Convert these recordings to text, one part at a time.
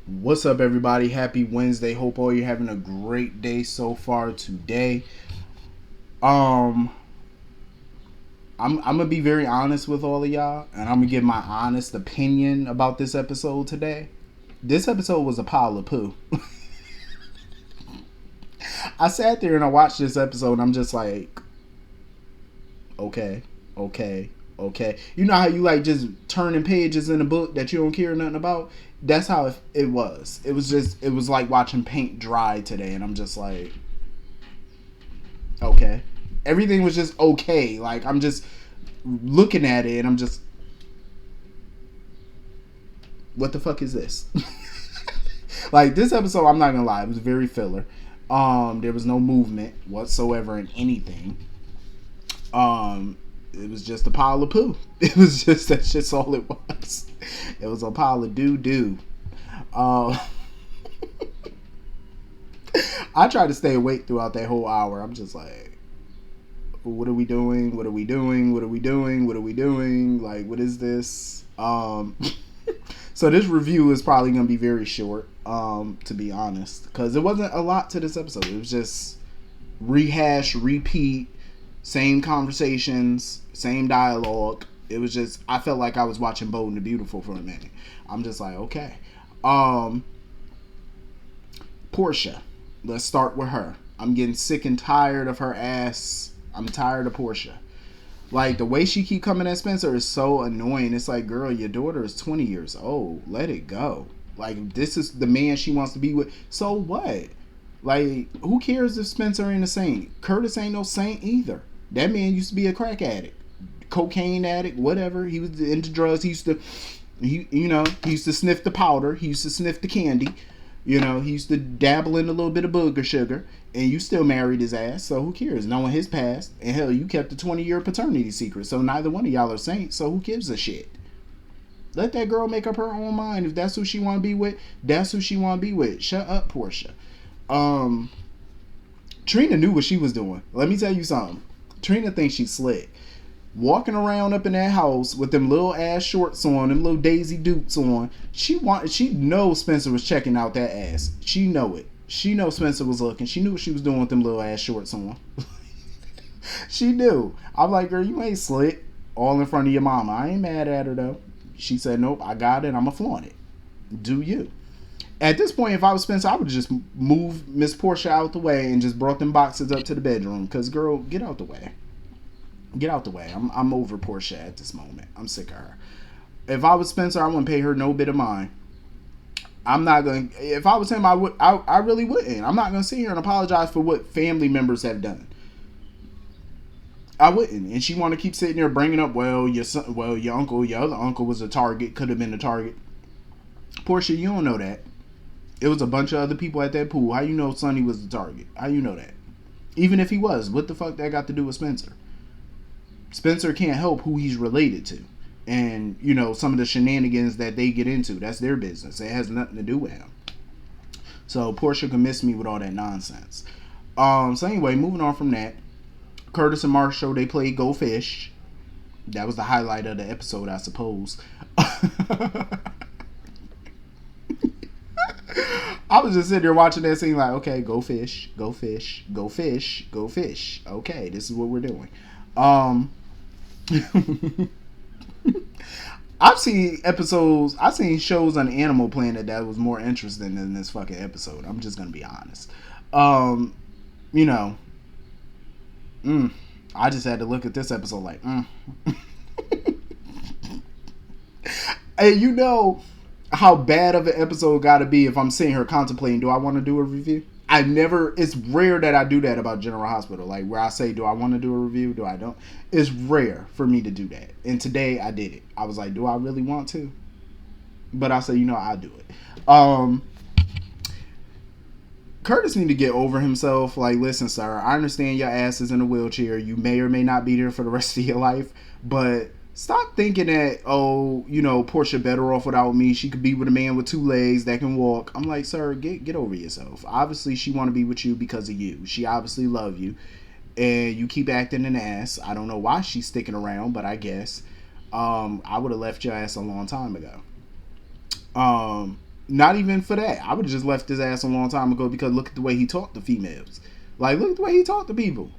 What's up, everybody? Happy Wednesday. Hope all you're having a great day so far today. Um, I'm gonna be very honest with all of y'all, and I'm gonna give my honest opinion about this episode today. This episode was a pile of poo. I sat there and I watched this episode, and I'm just like, okay, okay, okay. You know how you like just turning pages in a book that you don't care nothing about? That's how it was. It was like watching paint dry today, and I'm just like, okay. Everything was just okay. Like I'm just looking at it and I'm just, what the fuck is this? Like this episode, I'm not gonna lie, it was very filler. There was no movement whatsoever in anything. It was just a pile of poo. It was just that's just all it was. It was a pile of doo doo. Uh, I tried to stay awake throughout that whole hour. I'm just like, what are we doing? What are we doing? What are we doing? What are we doing? Like, what is this? So this review is probably going to be very short, to be honest, because it wasn't a lot to this episode. It was just rehash, repeat, same conversations, same dialogue. It was just, I felt like I was watching Bold and the Beautiful for a minute. I'm just like, okay. Um, Portia. Let's start with her. I'm getting sick and tired of her ass. I'm tired of Portia. Like the way she keep coming at Spencer is so annoying. It's like, girl, your daughter is 20 years old. Let it go. Like this is the man she wants to be with. So what? Like who cares if Spencer ain't a saint? Curtis ain't no saint either. That man used to be a crack addict, cocaine addict, whatever. He was into drugs. He used to sniff the powder. He used to sniff the candy. He used to dabble in a little bit of booger sugar, and you still married his ass, so who cares? Knowing his past, and hell, you kept a 20-year paternity secret, so neither one of y'all are saints, so who gives a shit? Let that girl make up her own mind. If that's who she want to be with, that's who she want to be with. Shut up, Portia. Um, Trina knew what she was doing. Let me tell you something. Trina thinks she's slick. Walking around up in that house with them little ass shorts on, them little Daisy Dukes on. She knows Spencer was checking out that ass. She know it. She know Spencer was looking. She knew what she was doing with them little ass shorts on. She knew. I'm like, girl, you ain't slick. All in front of your mama. I ain't mad at her though. She said, nope, I got it. I'ma flaunt it. Do you? At this point, if I was Spencer, I would just move Miss Portia out the way and just brought them boxes up to the bedroom. Cause girl, get out the way. Get out the way. I'm over Portia at this moment. I'm sick of her. If I was Spencer, I wouldn't pay her no bit of mind. I'm not going to. If I was him, I really wouldn't. I'm not going to sit here and apologize for what family members have done. I wouldn't. And she want to keep sitting there bringing up, well, your son, well, your uncle, your other uncle was a target, could have been a target. Portia, you don't know that. It was a bunch of other people at that pool. How you know Sonny was the target? How you know that? Even if he was, what the fuck that got to do with Spencer? Spencer can't help who he's related to. And, some of the shenanigans that they get into, that's their business. It has nothing to do with him. So Portia can miss me with all that nonsense. So anyway, moving on from that. Curtis and Marshall, they played Go Fish. That was the highlight of the episode, I suppose. I was just sitting there watching that scene like, okay, go fish, go fish, go fish, go fish. Okay, this is what we're doing. I've seen shows on Animal Planet that was more interesting than this fucking episode. I'm just gonna be honest. You know, I just had to look at this episode like, and you know how bad of an episode got to be if I'm sitting here contemplating, do I want to do a review? It's rare that I do that about General Hospital, like where I say, do I want to do a review? Do I don't? It's rare for me to do that. And today I did it. I was like, do I really want to? But I say, I'll do it. Curtis need to get over himself. Like, listen, sir, I understand your ass is in a wheelchair. You may or may not be there for the rest of your life, but stop thinking that, Portia better off without me. She could be with a man with two legs that can walk. I'm like, sir, get over yourself. Obviously, she want to be with you because of you. She obviously love you, and you keep acting an ass. I don't know why she's sticking around, but I guess I would have left your ass a long time ago. Not even for that. I would have just left his ass a long time ago because look at the way he talked to females. Like, look at the way he talked to people.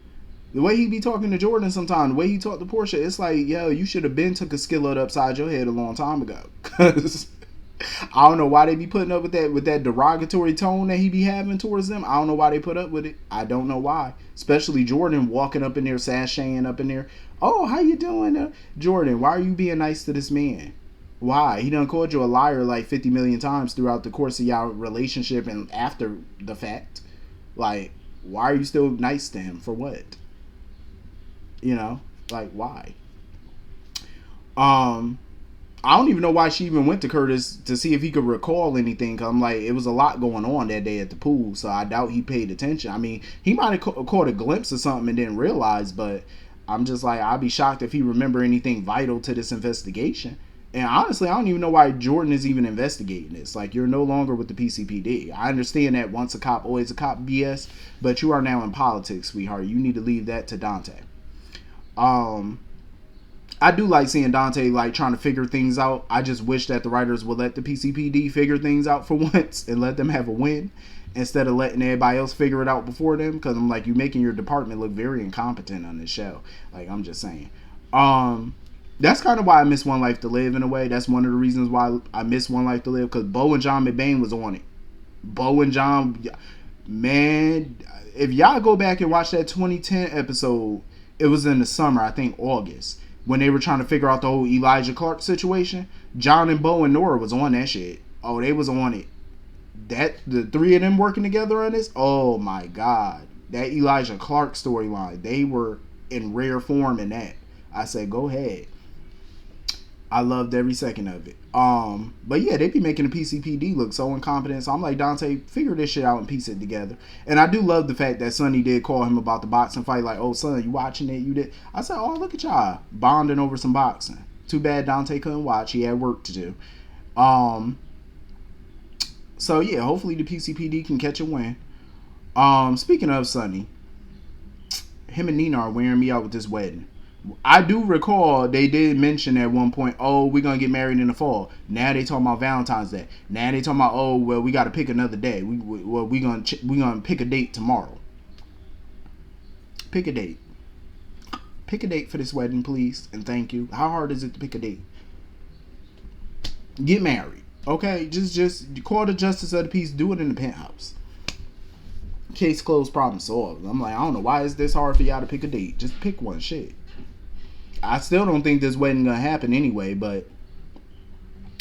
The way he be talking to Jordan sometimes, the way he talked to Portia, it's like, yo, you should have been took a skillet upside your head a long time ago. Cause I don't know why they be putting up with that derogatory tone that he be having towards them. I don't know why they put up with it. I don't know why. Especially Jordan walking up in there, sashaying up in there. Oh, how you doing, Jordan? Why are you being nice to this man? Why? He done called you a liar like 50 million times throughout the course of y'all relationship and after the fact. Like, why are you still nice to him? For what? You know, like why? I don't even know why she even went to Curtis to see if he could recall anything. Cause I'm like, it was a lot going on that day at the pool, so I doubt he paid attention. I mean, he might have caught a glimpse of something and didn't realize, but I'm just like, I'd be shocked if he remember anything vital to this investigation. And honestly, I don't even know why Jordan is even investigating this. Like, you're no longer with the PCPD. I understand that once a cop, always a cop BS, but you are now in politics, sweetheart. You need to leave that to Dante. I do like seeing Dante like trying to figure things out. I just wish that the writers would let the PCPD figure things out for once and let them have a win instead of letting everybody else figure it out before them. Because I'm like, you're making your department look very incompetent on this show. Like, I'm just saying. That's kind of why I miss One Life to Live in a way. That's one of the reasons why I miss One Life to Live, because Bo and John McBain was on it. Bo and John, man, if y'all go back and watch that 2010 episode, it was in the summer, I think August, when they were trying to figure out the whole Elijah Clark situation. John and Bo and Nora was on that shit. Oh, they was on it. The three of them working together on this, oh my god. That Elijah Clark storyline, they were in rare form in that. I said, go ahead. I loved every second of it. But yeah, they be making the PCPD look so incompetent. So I'm like, Dante, figure this shit out and piece it together. And I do love the fact that Sonny did call him about the boxing fight. Like, oh, son, you watching it? You did? I said, oh, look at y'all bonding over some boxing. Too bad Dante couldn't watch. He had work to do. So yeah, hopefully the PCPD can catch a win. Speaking of Sonny, him and Nina are wearing me out with this wedding. I do recall they did mention at one point, oh, we're going to get married in the fall. Now they talking about Valentine's Day. Now they talking about, oh, well, we got to pick another day. We're going to pick a date tomorrow. Pick a date. Pick a date for this wedding, please, and thank you. How hard is it to pick a date? Get married. Okay, just call the justice of the peace. Do it in the penthouse. Case closed, problem solved. I'm like, I don't know why is this hard for y'all to pick a date. Just pick one. Shit. I still don't think this wedding gonna happen anyway, but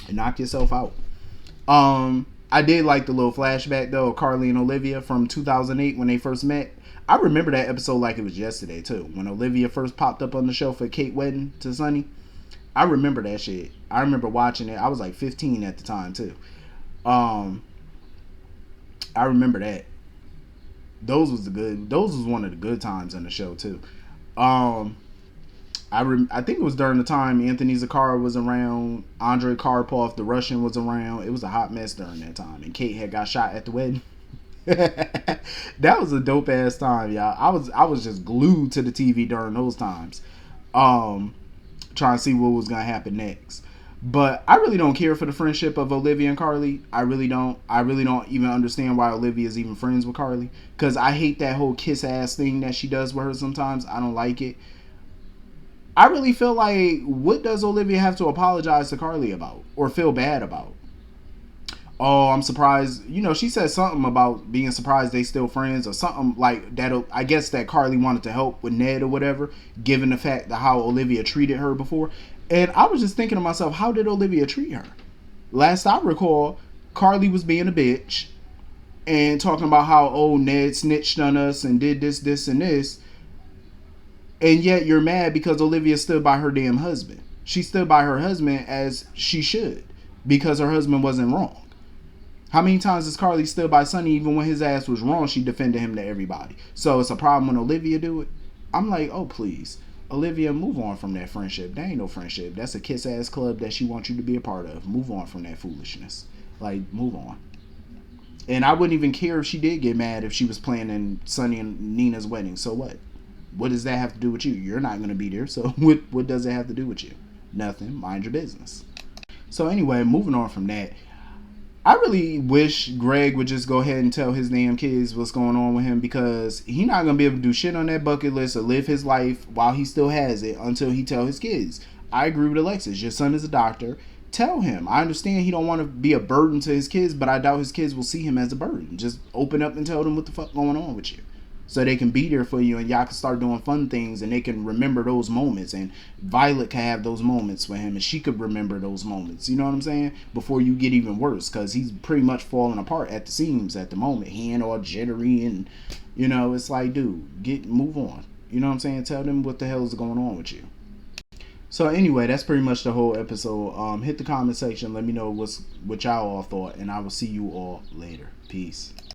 knock yourself out. I did like the little flashback though of Carly and Olivia from 2008 when they first met. I remember that episode like it was yesterday too. When Olivia first popped up on the show for Kate wedding to Sonny. I remember that shit. I remember watching it. I was like 15 at the time too. I remember that. Those was one of the good times on the show too. I think it was during the time Anthony Zakara was around, Andrei Karpov, the Russian, was around. It was a hot mess during that time, and Kate had got shot at the wedding. That was a dope ass time, y'all. I was just glued to the TV during those times, trying to see what was gonna happen next. But I really don't care for the friendship of Olivia and Carly. I really don't even understand why Olivia is even friends with Carly, because I hate that whole kiss ass thing that she does with her sometimes. I don't like it. I really feel like, what does Olivia have to apologize to Carly about or feel bad about? Oh, I'm surprised. You know, she said something about being surprised they still friends or something like that. I guess that Carly wanted to help with Ned or whatever, given the fact that how Olivia treated her before. And I was just thinking to myself, how did Olivia treat her? Last I recall, Carly was being a bitch and talking about how, oh, Ned snitched on us and did this, this, and this. And yet you're mad because Olivia stood by her damn husband. She stood by her husband as she should, because her husband wasn't wrong. How many times has Carly stood by Sonny even when his ass was wrong? She defended him to everybody. So it's a problem when Olivia do it. I'm like, oh please, Olivia, move on from that friendship. That ain't no friendship. That's a kiss ass club that she wants you to be a part of. Move on from that foolishness. Like, move on. And I wouldn't even care if she did get mad if she was planning Sonny and Nina's wedding. So what? What does that have to do with you? You're not going to be there, so what does it have to do with you? Nothing. Mind your business. So anyway, moving on from that. I really wish Greg would just go ahead and tell his damn kids what's going on with him, because he not gonna be able to do shit on that bucket list or live his life while he still has it until he tell his kids. I agree with Alexis. Your son is a doctor. Tell him. I understand he don't want to be a burden to his kids, but I doubt his kids will see him as a burden. Just open up and tell them what the fuck going on with you, so they can be there for you and y'all can start doing fun things and they can remember those moments, and Violet can have those moments for him and she could remember those moments, you know what I'm saying, before you get even worse, because he's pretty much falling apart at the seams at the moment. He ain't all jittery and, you know, it's like, dude, move on, you know what I'm saying. Tell them what the hell is going on with you. So anyway, that's pretty much the whole episode. Hit the comment section, let me know what y'all all thought, and I will see you all later. Peace.